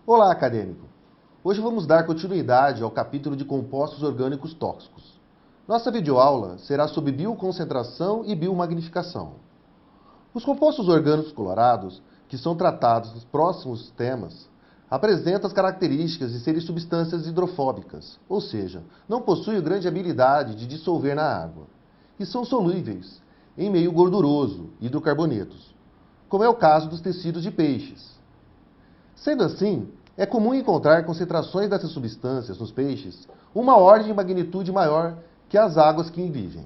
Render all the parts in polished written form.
Olá, acadêmico! Hoje vamos dar continuidade ao capítulo de compostos orgânicos tóxicos. Nossa videoaula será sobre bioconcentração e biomagnificação. Os compostos orgânicos colorados, que são tratados nos próximos temas, apresentam as características de serem substâncias hidrofóbicas, ou seja, não possuem grande habilidade de dissolver na água, e são solúveis em meio gorduroso, hidrocarbonetos, como é o caso dos tecidos de peixes. Sendo assim, é comum encontrar concentrações dessas substâncias nos peixes uma ordem de magnitude maior que as águas que vivem.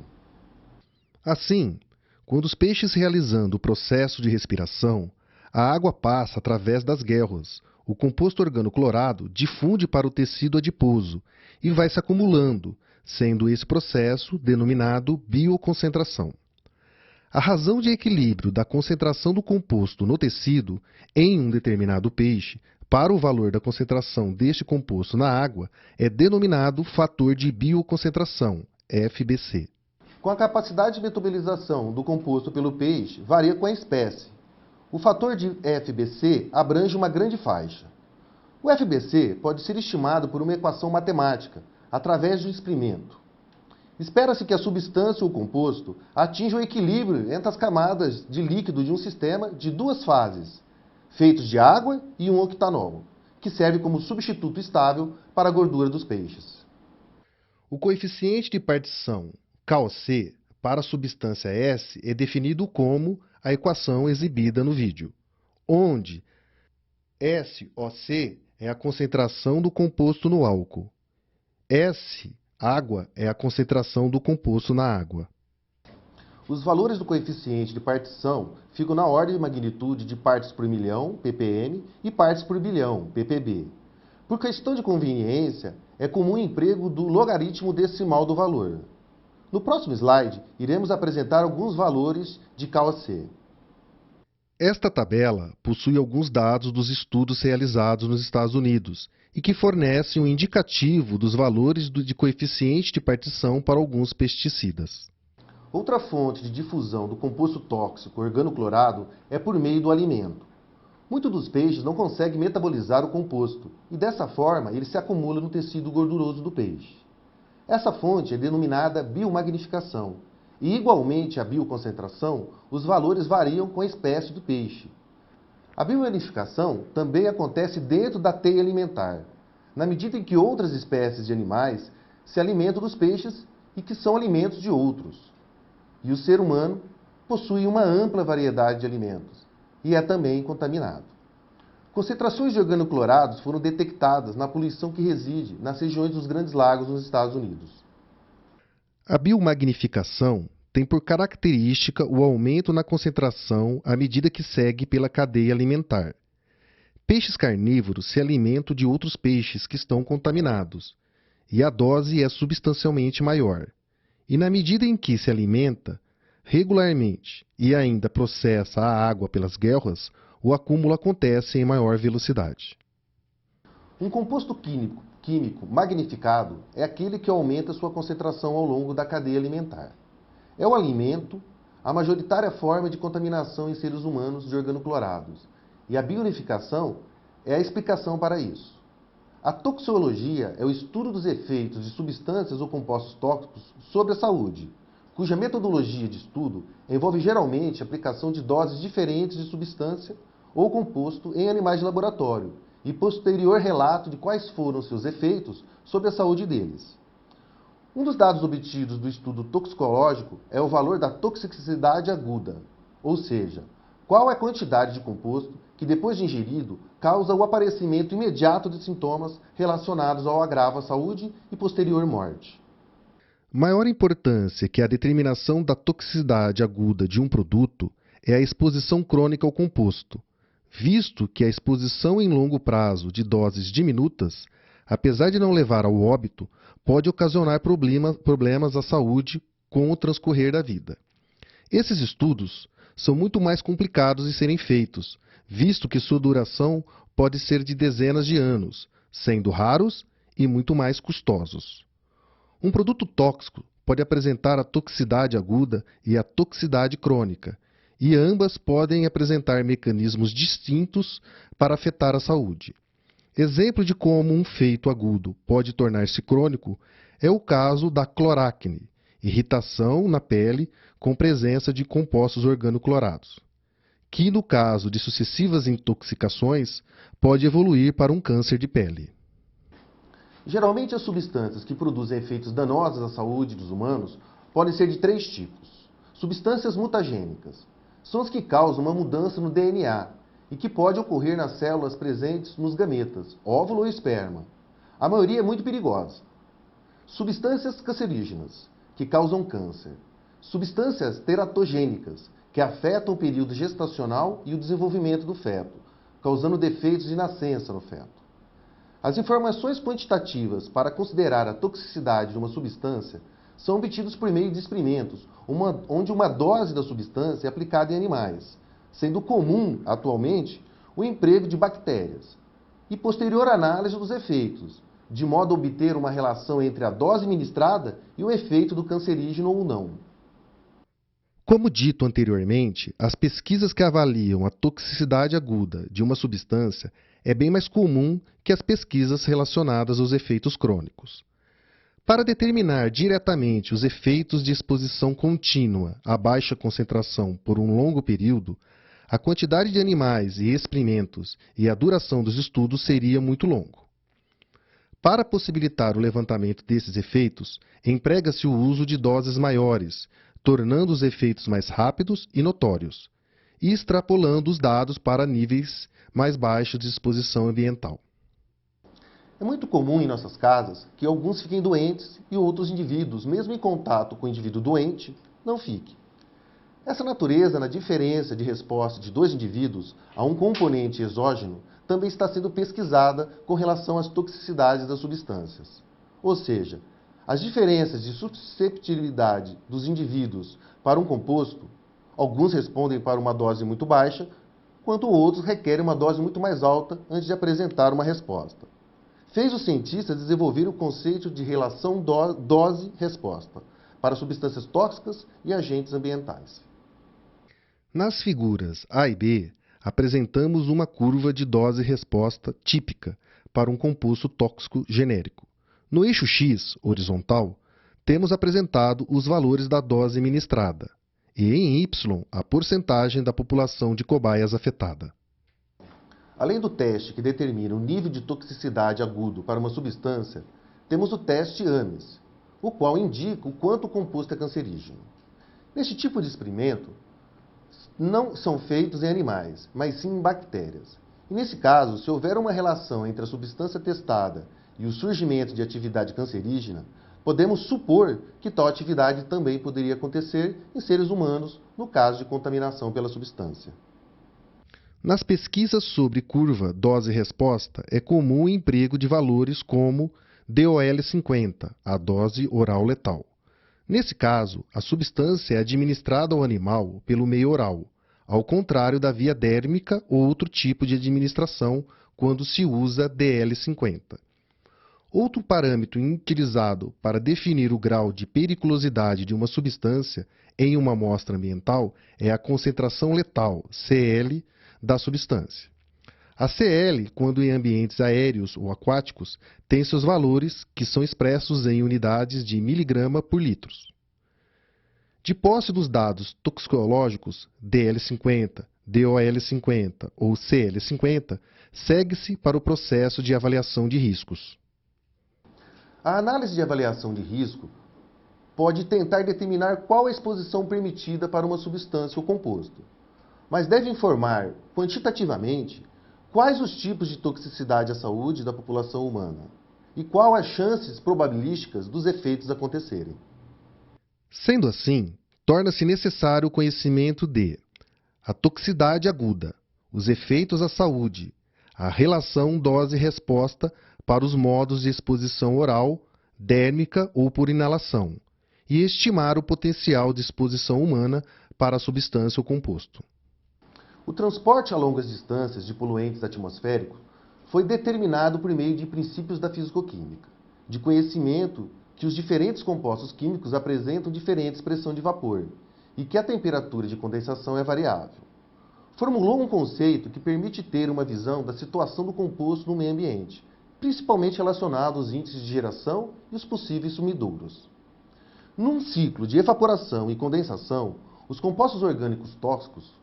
Assim, quando os peixes realizando o processo de respiração, a água passa através das guelras, o composto organoclorado difunde para o tecido adiposo e vai se acumulando, sendo esse processo denominado bioconcentração. A razão de equilíbrio da concentração do composto no tecido em um determinado peixe para o valor da concentração deste composto na água é denominado fator de bioconcentração, FBC. Com a capacidade de metabolização do composto pelo peixe varia com a espécie. O fator de FBC abrange uma grande faixa. O FBC pode ser estimado por uma equação matemática, através de um experimento. Espera-se que a substância ou composto atinja o equilíbrio entre as camadas de líquido de um sistema de duas fases, feitos de água e um octanol, que serve como substituto estável para a gordura dos peixes. O coeficiente de partição KOC para a substância S é definido como a equação exibida no vídeo, onde SOC é a concentração do composto no álcool, S, água, é a concentração do composto na água. Os valores do coeficiente de partição ficam na ordem de magnitude de partes por milhão, ppm, e partes por bilhão, ppb. Por questão de conveniência, é comum o emprego do logaritmo decimal do valor. No próximo slide, iremos apresentar alguns valores de KOC. Esta tabela possui alguns dados dos estudos realizados nos Estados Unidos e que fornecem um indicativo dos valores de coeficiente de partição para alguns pesticidas. Outra fonte de difusão do composto tóxico organoclorado é por meio do alimento. Muitos dos peixes não conseguem metabolizar o composto e, dessa forma, ele se acumula no tecido gorduroso do peixe. Essa fonte é denominada biomagnificação e, igualmente à bioconcentração, os valores variam com a espécie do peixe. A biomagnificação também acontece dentro da teia alimentar, na medida em que outras espécies de animais se alimentam dos peixes e que são alimentos de outros. E o ser humano possui uma ampla variedade de alimentos e é também contaminado. Concentrações de organoclorados foram detectadas na poluição que reside nas regiões dos Grandes Lagos nos Estados Unidos. A biomagnificação tem por característica o aumento na concentração à medida que segue pela cadeia alimentar. Peixes carnívoros se alimentam de outros peixes que estão contaminados, e a dose é substancialmente maior. E na medida em que se alimenta regularmente e ainda processa a água pelas guelras, o acúmulo acontece em maior velocidade. Um composto químico magnificado é aquele que aumenta sua concentração ao longo da cadeia alimentar. É o alimento a majoritária forma de contaminação em seres humanos de organoclorados, e a bionificação é a explicação para isso. A toxicologia é o estudo dos efeitos de substâncias ou compostos tóxicos sobre a saúde, cuja metodologia de estudo envolve geralmente a aplicação de doses diferentes de substância ou composto em animais de laboratório e posterior relato de quais foram seus efeitos sobre a saúde deles. Um dos dados obtidos do estudo toxicológico é o valor da toxicidade aguda, ou seja, qual é a quantidade de composto que, depois de ingerido, causa o aparecimento imediato de sintomas relacionados ao agravo à saúde e posterior morte. Maior importância que a determinação da toxicidade aguda de um produto é a exposição crônica ao composto, visto que a exposição em longo prazo de doses diminutas, apesar de não levar ao óbito, pode ocasionar problemas à saúde com o transcorrer da vida. Esses estudos são muito mais complicados de serem feitos, visto que sua duração pode ser de dezenas de anos, sendo raros e muito mais custosos. Um produto tóxico pode apresentar a toxicidade aguda e a toxicidade crônica, e ambas podem apresentar mecanismos distintos para afetar a saúde. Exemplo de como um feito agudo pode tornar-se crônico é o caso da cloracne, irritação na pele com presença de compostos organoclorados, que no caso de sucessivas intoxicações pode evoluir para um câncer de pele. Geralmente, as substâncias que produzem efeitos danosos à saúde dos humanos podem ser de três tipos. Substâncias mutagênicas são as que causam uma mudança no DNA e que pode ocorrer nas células presentes nos gametas, óvulo ou esperma. A maioria é muito perigosa. Substâncias cancerígenas, que causam câncer. Substâncias teratogênicas, que afetam o período gestacional e o desenvolvimento do feto, causando defeitos de nascença no feto. As informações quantitativas para considerar a toxicidade de uma substância são obtidas por meio de experimentos, onde uma dose da substância é aplicada em animais, sendo comum, atualmente, o emprego de bactérias, e posterior análise dos efeitos, de modo a obter uma relação entre a dose ministrada e o efeito do cancerígeno ou não. Como dito anteriormente, as pesquisas que avaliam a toxicidade aguda de uma substância é bem mais comum que as pesquisas relacionadas aos efeitos crônicos. Para determinar diretamente os efeitos de exposição contínua a baixa concentração por um longo período, a quantidade de animais e experimentos e a duração dos estudos seria muito longo. Para possibilitar o levantamento desses efeitos, emprega-se o uso de doses maiores, tornando os efeitos mais rápidos e notórios, e extrapolando os dados para níveis mais baixos de exposição ambiental. É muito comum em nossas casas que alguns fiquem doentes e outros indivíduos, mesmo em contato com o indivíduo doente, não fiquem. Essa natureza na diferença de resposta de dois indivíduos a um componente exógeno também está sendo pesquisada com relação às toxicidades das substâncias. Ou seja, as diferenças de susceptibilidade dos indivíduos para um composto, alguns respondem para uma dose muito baixa, enquanto outros requerem uma dose muito mais alta antes de apresentar uma resposta. Fez os cientistas desenvolver o conceito de relação dose-resposta para substâncias tóxicas e agentes ambientais. Nas figuras A e B, apresentamos uma curva de dose-resposta típica para um composto tóxico genérico. No eixo X, horizontal, temos apresentado os valores da dose ministrada, e em Y, a porcentagem da população de cobaias afetada. Além do teste que determina o nível de toxicidade agudo para uma substância, temos o teste AMES, o qual indica o quanto o composto é cancerígeno. Neste tipo de experimento, não são feitos em animais, mas sim em bactérias. E nesse caso, se houver uma relação entre a substância testada e o surgimento de atividade cancerígena, podemos supor que tal atividade também poderia acontecer em seres humanos, no caso de contaminação pela substância. Nas pesquisas sobre curva dose-resposta, é comum o emprego de valores como DOL50, a dose oral letal. Nesse caso, a substância é administrada ao animal pelo meio oral, ao contrário da via dérmica ou outro tipo de administração quando se usa DL50. Outro parâmetro utilizado para definir o grau de periculosidade de uma substância em uma amostra ambiental é a concentração letal, CL, da substância. A CL, quando em ambientes aéreos ou aquáticos, tem seus valores que são expressos em unidades de miligrama por litros. De posse dos dados toxicológicos DL50, DOL50 ou CL50, segue-se para o processo de avaliação de riscos. A análise de avaliação de risco pode tentar determinar qual a exposição permitida para uma substância ou composto, mas deve informar quantitativamente quais os tipos de toxicidade à saúde da população humana e quais as chances probabilísticas dos efeitos acontecerem. Sendo assim, torna-se necessário o conhecimento de a toxicidade aguda, os efeitos à saúde, a relação dose-resposta para os modos de exposição oral, dérmica ou por inalação, e estimar o potencial de exposição humana para a substância ou composto. O transporte a longas distâncias de poluentes atmosféricos foi determinado por meio de princípios da fisicoquímica, de conhecimento que os diferentes compostos químicos apresentam diferente expressão de vapor e que a temperatura de condensação é variável. formulou um conceito que permite ter uma visão da situação do composto no meio ambiente, principalmente relacionado aos índices de geração e os possíveis sumidouros. Num ciclo de evaporação e condensação, os compostos orgânicos tóxicos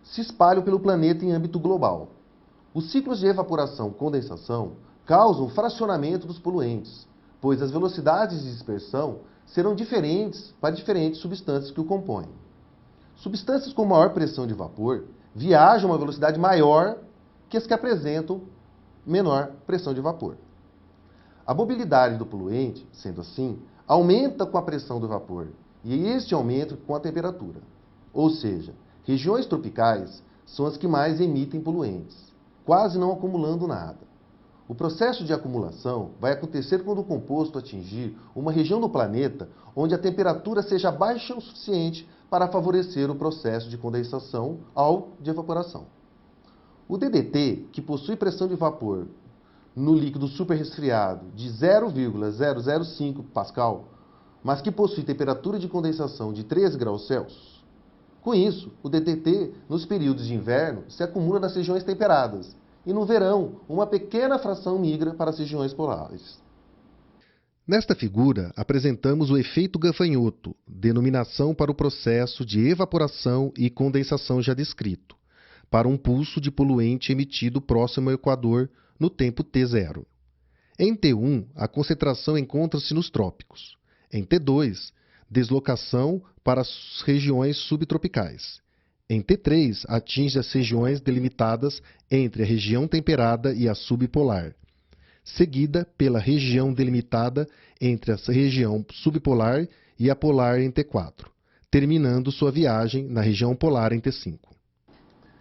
se espalham pelo planeta em âmbito global. Os ciclos de evaporação e condensação causam fracionamento dos poluentes, pois as velocidades de dispersão serão diferentes para diferentes substâncias que o compõem. Substâncias com maior pressão de vapor viajam a uma velocidade maior que as que apresentam menor pressão de vapor. A mobilidade do poluente, sendo assim, aumenta com a pressão do vapor e este aumenta com a temperatura. Ou seja, regiões tropicais são as que mais emitem poluentes, quase não acumulando nada. O processo de acumulação vai acontecer quando o composto atingir uma região do planeta onde a temperatura seja baixa o suficiente para favorecer o processo de condensação ou de evaporação. O DDT, que possui pressão de vapor no líquido superresfriado de 0,005 pascal, mas que possui temperatura de condensação de 13 graus Celsius. Com isso, o DDT, nos períodos de inverno, se acumula nas regiões temperadas, e no verão, uma pequena fração migra para as regiões polares. Nesta figura, apresentamos o efeito gafanhoto, denominação para o processo de evaporação e condensação já descrito, para um pulso de poluente emitido próximo ao equador no tempo T0. Em T1, a concentração encontra-se nos trópicos. Em T2, deslocação para as regiões subtropicais. Em T3, atinge as regiões delimitadas entre a região temperada e a subpolar, seguida pela região delimitada entre a região subpolar e a polar em T4, terminando sua viagem na região polar em T5.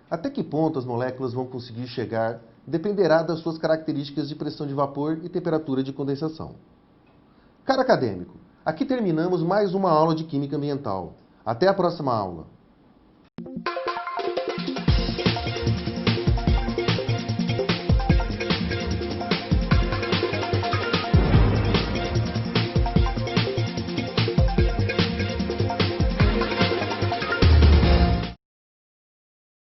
Até que ponto as moléculas vão conseguir chegar dependerá das suas características de pressão de vapor e temperatura de condensação. Caro acadêmico, aqui terminamos mais uma aula de Química Ambiental. Até a próxima aula!